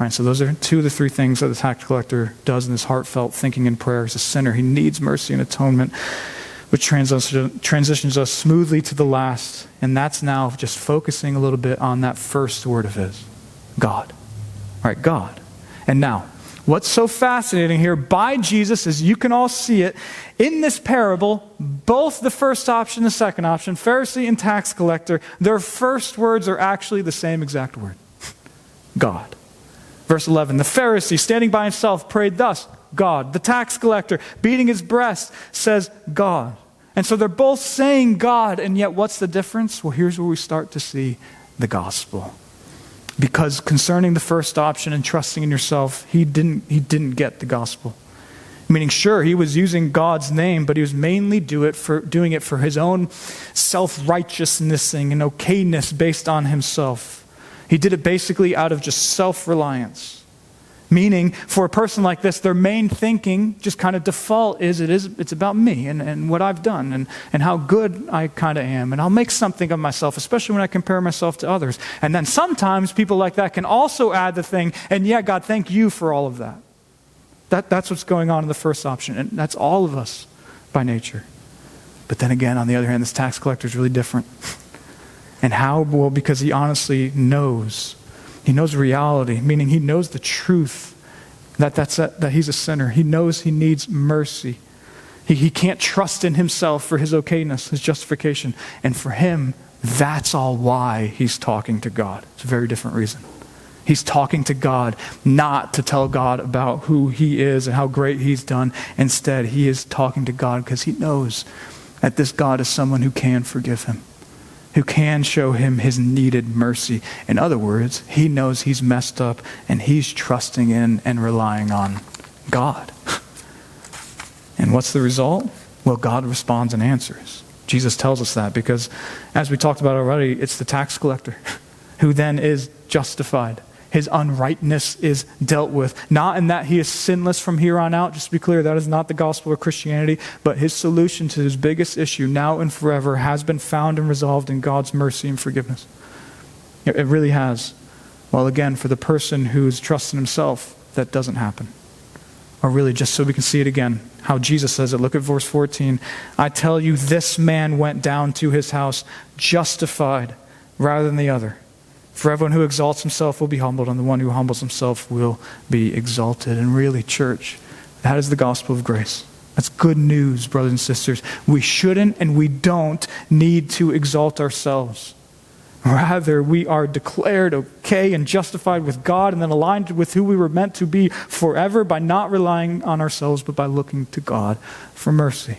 Right, so those are two of the three things that the tax collector does in his heartfelt thinking and prayer. He's a sinner. He needs mercy and atonement, which transitions us smoothly to the last. And that's now just focusing a little bit on that first word of his, God. All right, God. And now, what's so fascinating here by Jesus is you can all see it in this parable, both the first option and the second option, Pharisee and tax collector, their first words are actually the same exact word, God. Verse 11, the Pharisee standing by himself prayed thus, God. The tax collector beating his breast says, God. And so they're both saying God, and yet what's the difference? Well, here's where we start to see the gospel. Because concerning the first option and trusting in yourself, he didn't get the gospel. Meaning, sure, he was using God's name, but he was mainly doing it for his own self-righteousness and okayness based on himself. He did it basically out of just self-reliance. Meaning, for a person like this, their main thinking, just kind of default it's about me and what I've done and how good I kind of am. And I'll make something of myself, especially when I compare myself to others. And then sometimes people like that can also add the thing, and yeah, God, thank you for all of that. That's what's going on in the first option. And that's all of us by nature. But then again, on the other hand, this tax collector is really different. And how? Well, because he honestly knows. He knows reality, meaning he knows the truth that he's a sinner. He knows he needs mercy. He can't trust in himself for his okayness, his justification. And for him, that's all why he's talking to God. It's a very different reason. He's talking to God not to tell God about who he is and how great he's done. Instead, he is talking to God because he knows that this God is someone who can forgive him, who can show him his needed mercy. In other words, he knows he's messed up and he's trusting in and relying on God. And what's the result? Well, God responds and answers. Jesus tells us that because, as we talked about already, it's the tax collector who then is justified. His unrightness is dealt with. Not in that he is sinless from here on out. Just to be clear, that is not the gospel of Christianity. But his solution to his biggest issue now and forever has been found and resolved in God's mercy and forgiveness. It really has. Well, again, for the person who's trusting himself, that doesn't happen. Or really, just so we can see it again, how Jesus says it. Look at verse 14. I tell you, this man went down to his house justified rather than the other. For everyone who exalts himself will be humbled, and the one who humbles himself will be exalted. And really, church, that is the gospel of grace. That's good news, brothers and sisters. We shouldn't and we don't need to exalt ourselves. Rather, we are declared okay and justified with God and then aligned with who we were meant to be forever by not relying on ourselves, but by looking to God for mercy.